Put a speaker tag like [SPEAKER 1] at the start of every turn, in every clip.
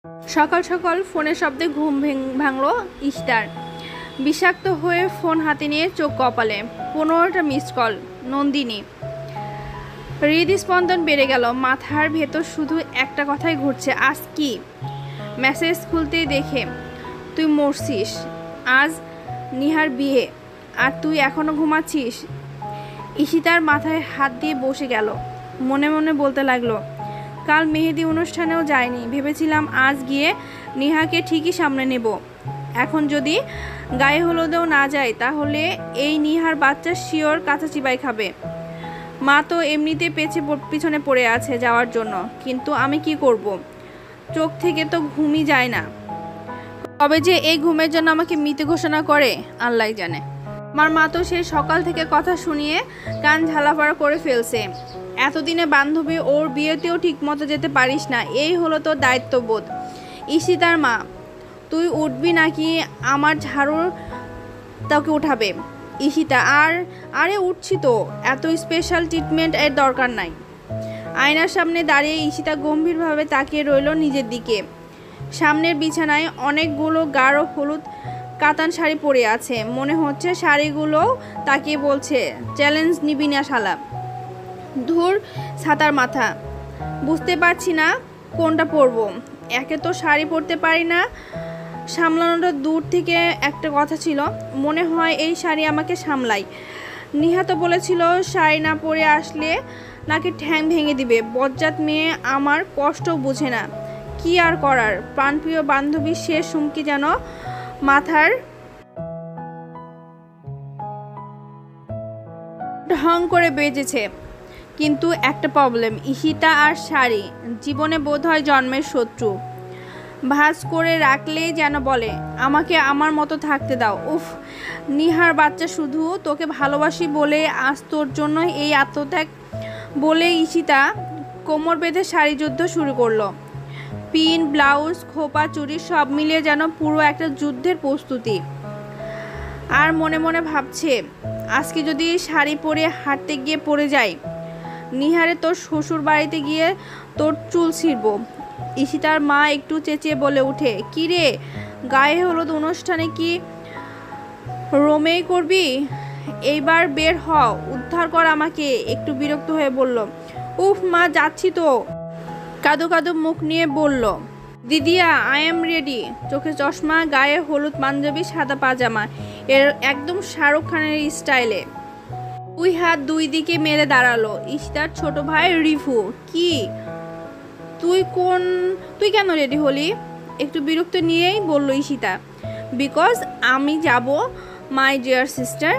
[SPEAKER 1] সকাল সকাল ফোনের শব্দে ঘুম ভাঙল ইশতার। বিষাক্ত হয়ে ফোন হাতে নিয়ে চোখ কপালে। 15টা মিসড কল। নন্দিনী। হৃদস্পন্দন বেড়ে গেল। মাথার ভেতর শুধু একটা কথাই ঘুরছে, আজ কি? মেসেজ খুলতেই দেখে, তুই মরছিস, আজ নিহার বিয়ে, আর তুই এখনো ঘুমাচ্ছিস। ঈশিতার মাথায় হাত দিয়ে বসে গেল। মনে মনে বলতে লাগলো, কাল মেহেদি অনুষ্ঠানেও যায়নি, ভেবেছিলাম আজ গিয়ে নিহাকে ঠিকই সামনে নেব। এখন যদি গায়ে হলুদেও না যায়, তাহলে এই নিহার বাচ্চা শিওর কাঁচা চিবাই খাবে। মা তো এমনিতে পিছনে পড়ে আছে যাওয়ার জন্য, কিন্তু আমি কি করব? চোখ থেকে তো ঘুমই যায় না। কবে যে এই ঘুমের জন্য আমাকে মৃত ঘোষণা করে আল্লাহ জানে। আমার মা তো সেই সকাল থেকে কথা শুনিয়ে কান ঝালাপাড়া করে ফেলছে। এতদিনে বান্ধবী, ওর বিয়েতেও ঠিকমতো যেতে পারিস না, এই হলো তোর দায়িত্ববোধ। ঈশিতার মা, তুই উঠবি নাকি আমার ঝাড়ু তোকে উঠাবে? ঈশিতা, আরে উঠছি তো, এত স্পেশাল ট্রিটমেন্ট এর দরকার নাই। আয়নার সামনে দাঁড়িয়ে ঈশিতা গম্ভীরভাবে তাকিয়ে রইল নিজের দিকে। সামনের বিছানায় অনেকগুলো গাঢ় হলুদ কাতান শাড়ি পরে আছে। মনে হচ্ছে শাড়িগুলো তাকিয়ে বলছে, চ্যালেঞ্জ নিবি না শালা। ধুর ছাতার মাথা, বুঝতে পারছি না কোনটা পরবো। একে তো শাড়ি পরতে পারি না, সামলানোটা দূর থেকে একটা কথা ছিল। মনে হয় এই শাড়ি আমাকে সামলাই। নিহা তো বলেছিল শাড়ি না পরে আসলে নাকি ঠ্যাং ভেঙে দিবে। বজ্জাত মেয়ে আমার কষ্ট বুঝে না। কি আর করার, প্রাণপ্রিয় বান্ধবীর শেষ হুমকি যেন মাথার ঢং করে বেজেছে। কিন্তু একটা প্রবলেম, ঈশিতা আর শাড়ি জীবনে বোধহয় জন্মের শত্রু। ভাঁজ করে রাখলেই যেন বলে, আমাকে আমার মতো থাকতে দাও। উফ, নিহার বাচ্চা, শুধু তোকে ভালোবাসি বলে আজ তোর জন্য এই আত্মত্যাগ। বলে ঈশিতা কোমর বেঁধে শাড়ি যুদ্ধ শুরু করলো। পিন, ব্লাউজ, খোপা, চুড়ি সব মিলিয়ে যেন পুরো একটা যুদ্ধের প্রস্তুতি। আর মনে মনে ভাবছে, আজকে যদি শাড়ি পরে হাঁটতে গিয়ে পড়ে যাই, নিহারে তোর শ্বশুর বাড়িতে গিয়ে তোর চুল ছিঁড়ব। ঈশিতার মা একটু চেঁচিয়ে বলে উঠে, কি রে, গায়ে হলুদ অনুষ্ঠানে কি রোমেই করবি? এইবার বের হ, উদ্ধার কর আমাকে। একটু বিরক্ত হয়ে বলল, উফ মা, যাচ্ছি তো। কাদো কাদো মুখ নিয়ে বলল, দিদিয়া আই এম রেডি। চোখে চশমা, গায়ে হলুদ পাঞ্জাবি, সাদা পাজামা, এর একদম শাহরুখ খানের স্টাইলে। দুই হাত দুই দিকে মেলে দাঁড়ালো। ঈশিতার ছোট ভাই রিভু, কি তুই কেন রেডি হলি? একটু বিরক্ত নিয়েই বলল ঈশিতা। বিকজ আমি যাব মাই ডিয়ার সিস্টার।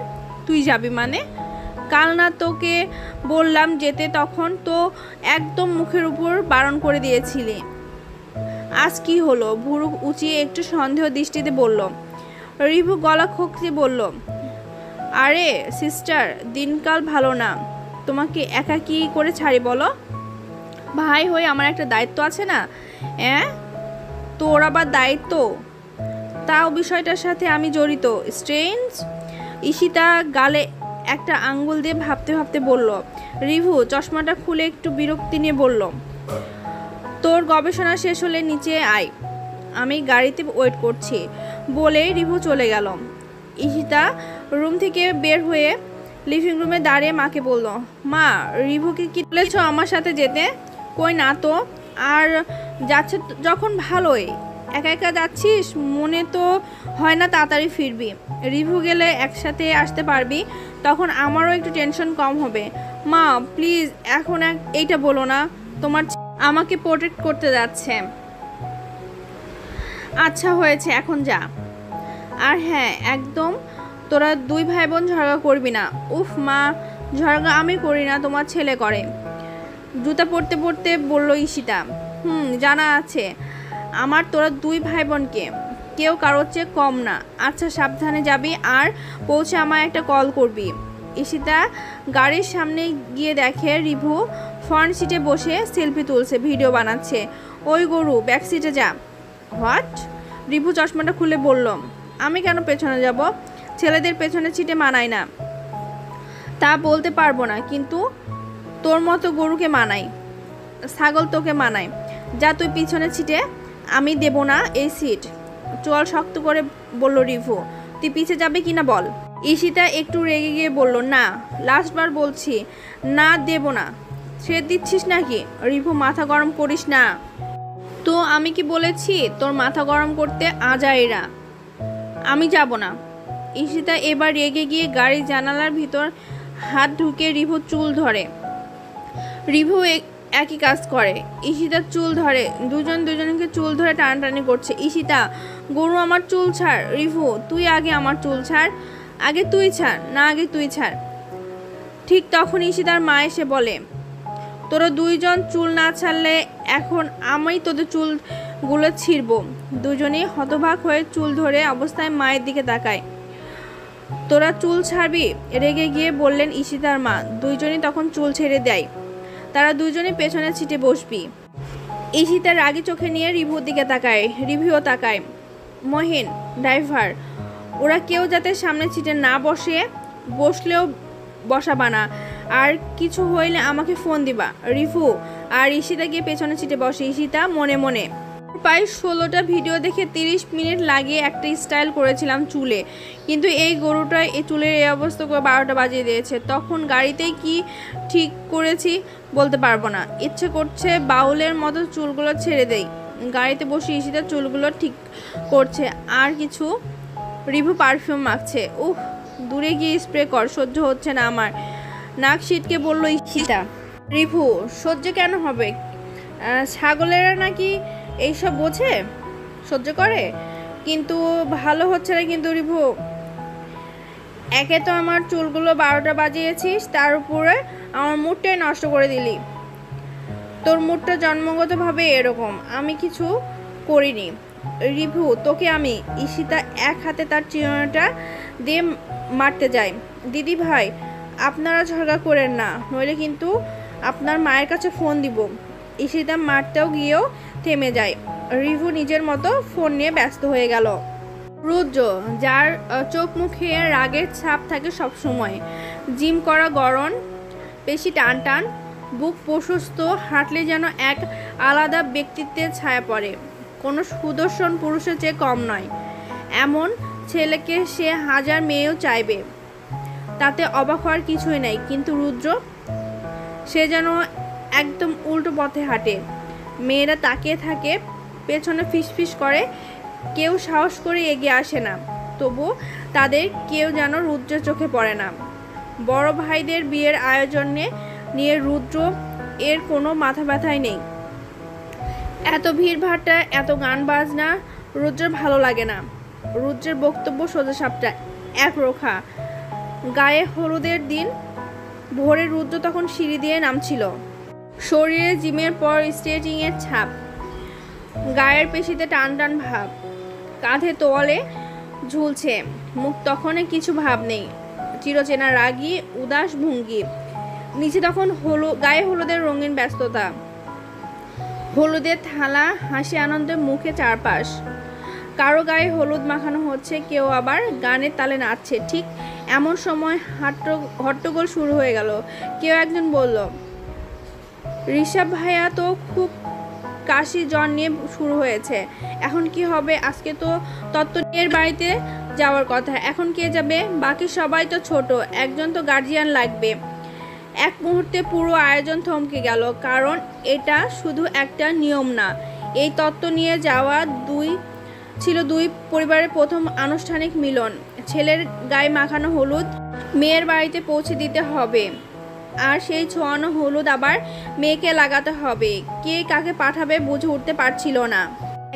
[SPEAKER 1] তুই যাবি মানে? কাল না তোকে বললাম যেতে, তখন তো একদম মুখের উপর বারণ করে দিয়েছিলি। আজ কি হলো? ভুরু উঁচিয়ে একটু সন্দেহ দৃষ্টিতে বলল। রিভু গলা খোকসে বলল, আরে সিস্টার, দিনকাল ভালো না, তোমাকে একা কি করে ছাড়ি বলো? ভাই হয়ে আমার একটা দায়িত্ব আছে না? তোর আবার দায়িত্ব? তাও বিষয়টার সাথে আমি জড়িত। স্ট্রেঞ্জ। ঈশিতা গালে একটা আঙ্গুল দিয়ে ভাবতে ভাবতে বলল। রিভু চশমাটা খুলে একটু বিরক্তি নিয়ে বলল, তোর গবেষণা শেষ হলে নিচে আয়, আমি গাড়িতে ওয়েট করছি। বলে রিভু চলে গেল। ঈশিতা রুম থেকে বের হয়ে লিভিং রুমে দাঁড়িয়ে মাকে বলল, মা, রিভুকে কি বলেছ আমার সাথে যেতে? কই না তো। আর যাচ্ছে যখন ভালোই, একা একা যাচ্ছিস, মনে তো হয় না তাড়াতাড়ি ফিরবি। রিভু গেলে একসাথে আসতে পারবি, তখন আমারও একটু টেনশন কম হবে। মা প্লিজ, এখন এইটা বলো না, তোমার আমাকে প্রোটেক্ট করতে যাচ্ছে। আচ্ছা হয়েছে, এখন যা। আর হ্যাঁ, একদম তোরা দুই ভাই বোন ঝগড়া করবি না। উফ মা, ঝগড়া আমি করি না, তোমার ছেলে করে। জুতা পরতে পরতে বলল ঈশিতা। জানা আছে আমার, তোরা দুই ভাই বোনকে কেউ কারোর চেয়ে কম না। আচ্ছা সাবধানে যাবি, আর পৌঁছে আমায় একটা কল করবি। ঈশিতা গাড়ির সামনে গিয়ে দেখে রিভু ফ্রন্ট সিটে বসে সেলফি তুলছে, ভিডিও বানাচ্ছে। ওই গরু, ব্যাক সিটে যা। হোয়াট? রিভু চশমাটা খুলে বলল, আমি কেন পেছনে যাব? ছেলেদের পেছনে সিটে মানায় না। তা বলতে পারবো না, কিন্তু তোর মতো গরুকে মানাই, ছাগল তোকে মানায়। যা তুই পিছনে সিটে, আমি দেব না এই সিট। চোয়াল শক্ত করে বলল রিভু। তুই পিছে যাবে কিনা বল। ঈশিতা একটু রেগে গিয়ে বলল, না, লাস্টবার বলছি, না দেব না। সে দিচ্ছিস নাকি? রিভু, মাথা গরম করিস না তো। আমি কি বলেছি তোর মাথা গরম করতে? আজাইরা, আমি যাব না। ঈশিতা এবার রেগে গিয়ে গাড়ির জানালার ভিতর হাত ঢুকে রিভুর চুল ধরে। রিভু একই কাজ করে, ঈশিতার চুল ধরে। দুজনকে চুল ধরে টানাটানি করছে। ঈশিতা, গরু আমার চুল ছাড়। রিভু, তুই আগে আমার চুল ছাড়। আগে তুই ছাড়। না, আগে তুই ছাড়। ঠিক তখন ঈশিতার মা এসে বলে, তোরা দুইজন চুল না ছাড়লে এখন আমি তোদের চুলগুলো ছিঁড়ব। দুজনেই হতবাক হয়ে চুল ধরে অবস্থায় মায়ের দিকে তাকায়। তোরা চুল ছাড়বি? রেগে গিয়ে বললেন ঈশিতার মা। দুইজনই তখন চুল ছেড়ে দেয়। তারা দুইজনই পেছনের সিটে বসবি। ঈশিতা রাগী চোখে নিয়ে রিভুর দিকে তাকায়। রিভিও তাকায়। মহিন, ড্রাইভার, ওরা কেউ যাতে সামনের সিটে না বসে, বসলেও বসাবা না। আর কিছু হইলে আমাকে ফোন দিবা। রিভু আর ঈশিতা গিয়ে পেছনের সিটে বসে। ঈশিতা মনে মনে, প্রায় 16টা ভিডিও দেখে 30 মিনিট লাগিয়ে একটা স্টাইল করেছিলাম চুলে, কিন্তু এই গরুটা এই চুলের এই অবস্থা করে 12টা বাজিয়ে দিয়েছে। তখন গাড়িতেই কি ঠিক করেছি বলতে পারবো না। ইচ্ছে করছে বাউলের মতো চুলগুলো ছেড়ে দেই। গাড়িতে বসে ঈশিতার চুলগুলো ঠিক করছে আর কিছু। Review perfume মাখছে। উহ, দূরে গিয়ে স্প্রে কর, সহ্য হচ্ছে না আমার। নাক সিটকে বলল ঈশিতা। রিভু, সহ্য কেন হবে? ছাগলেরা নাকি এইসব বোঝে, সহ্য করে? কিন্তু ভালো হচ্ছে না কিন্তু রিভু। একে তো আমার চুলগুলো 12টা বাজিয়েছিস, তার উপরে আমার মুডটাই নষ্ট করে দিলি। তোর মুডটা জন্মগতভাবে এরকম, আমি কিছু করিনি। রিভু, তোকে আমি। ঈশিতা এক হাতে তার চিরুনিটা দিয়ে মারতে যায়। দিদি ভাই, আপনারা ঝগড়া করেন না, নইলে কিন্তু আপনার মায়ের কাছে ফোন দিব। ঈশিতা মারতেও গিয়েও থেমে যায়। রিভু নিজের মতো ফোন নিয়ে ব্যস্ত হয়ে গেল। রুদ্র, যার চোখ মুখে রাগের ছাপ থাকে সব সময়, জিম করা গরম, পেশি টান টান, বুক প্রশস্ত, হাঁটলে যেন এক আলাদা ব্যক্তিত্বের ছায়া পড়ে। কোনো সুদর্শন পুরুষের চেয়ে কম নয়। এমন ছেলেকে সে হাজার মেয়েও চাইবে, তাতে অবাক হওয়ার কিছুই নাই। কিন্তু রুদ্র, সে যেন একদম উল্টো পথে হাঁটে। মেয়েরা তাকিয়ে থাকে, পেছনে ফিসফিস করে, কেউ সাহস করে এগিয়ে আসে না। তবু তাদের কেউ যেন রুদ্রের চোখে পড়ে না। বড় ভাইদের বিয়ের আয়োজনে নিয়ে রুদ্র এর কোনো মাথা ব্যথাই নেই। এত ভিড়ভাট্টা, এত গান বাজনা রুদ্রের ভালো লাগে না। রুদ্রের বক্তব্য সোজাসাপটা, একরোখা। গায়ে হলুদের দিন ভোরে রুদ্র তখন সিঁড়ি দিয়ে নামছিল। শরীরে জিমের পর স্ট্রেচিংয়ের ছাপ, গায়ের পেশিতে টান টান ভাব, কাঁধে তোয়ালে ঝুলছে। মুখ তখনই কিছু ভাব নেই, চিরচেনা রাগী উদাস ভঙ্গি। নিচে তখন গায়ে হলুদের রঙিন ব্যস্ততা, হলুদের থালা, হাসি আনন্দে মুখে চারপাশ। কারো গায়ে হলুদ মাখানো হচ্ছে, কেউ আবার গানের তালে নাচছে। ঠিক এমন সময় হট্টগোল শুরু হয়ে গেল। কেউ একজন বলল, ঋষভ ভাইয়া তো খুব কাশি জ্বর নিয়ে শুরু হয়েছে, এখন কি হবে? আজকে তো তত্ত্বের বাড়িতে যাওয়ার কথা, এখন কে যাবে? বাকি সবাই তো ছোট, একজন তো গার্জিয়ান লাগবে। এক মুহূর্তে পুরো আয়োজন থমকে গেল, কারণ এটা শুধু একটা নিয়ম না, এই তত্ত্ব নিয়ে যাওয়া ছিল দুই পরিবারের প্রথম আনুষ্ঠানিক মিলন। ছেলের গায়ে মাখানো হলুদ মেয়ের বাড়িতে পৌঁছে দিতে হবে, আর সেই ছোঁয়ানো হলুদ আবার মেয়েকে লাগাতে হবে। কে কাকে পাঠাবে বুঝে উঠতে পারছিল না।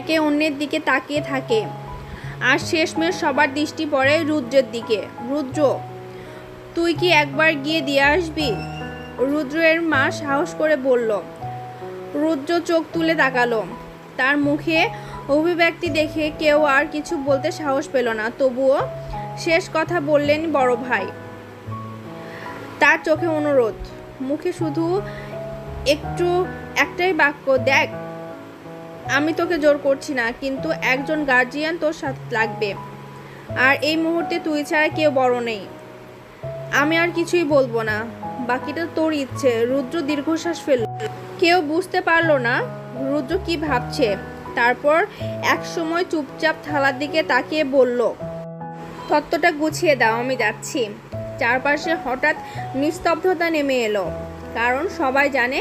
[SPEAKER 1] একে অন্যের দিকে তাকিয়ে থাকে, আর শেষমেশ সবার দৃষ্টি পড়ে রুদ্রের দিকে। রুদ্র, তুই কি একবার গিয়ে দিয়ে আসবি? রুদ্রের মা সাহস করে বলল। রুদ্র চোখ তুলে তাকালো। তার মুখে অভিব্যক্তি দেখে কেউ আর কিছু বলতে সাহস পেল না। তবুও শেষ কথা বললেন বড় ভাই। তার চোখে অনুরোধ, মুখে শুধু একটাই বাক্য, দেখ, আমি তোকে জোর করছি না, কিন্তু একজন গার্জিয়ান তোর সাথে লাগবে, আর এই মুহূর্তে তুই ছাড়া কেউ বড় নেই। আমি আর কিছুই বলবো না, বাকিটা তোর ইচ্ছে। রুদ্র দীর্ঘশ্বাস ফেলল। কেউ বুঝতে পারলো না রুদ্র কি ভাবছে। তারপর একসময় চুপচাপ থালার দিকে তাকিয়ে বলল, তত্ত্বটা গুছিয়ে দাও, আমি যাচ্ছি। চারপাশে হঠাৎ নিস্তব্ধতা নেমে এলো, কারণ সবাই জানে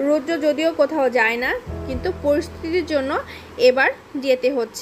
[SPEAKER 1] রৌদ্র যদিও কোথাও যায় না, কিন্তু পরিস্থিতির জন্য এবার যেতে হচ্ছে।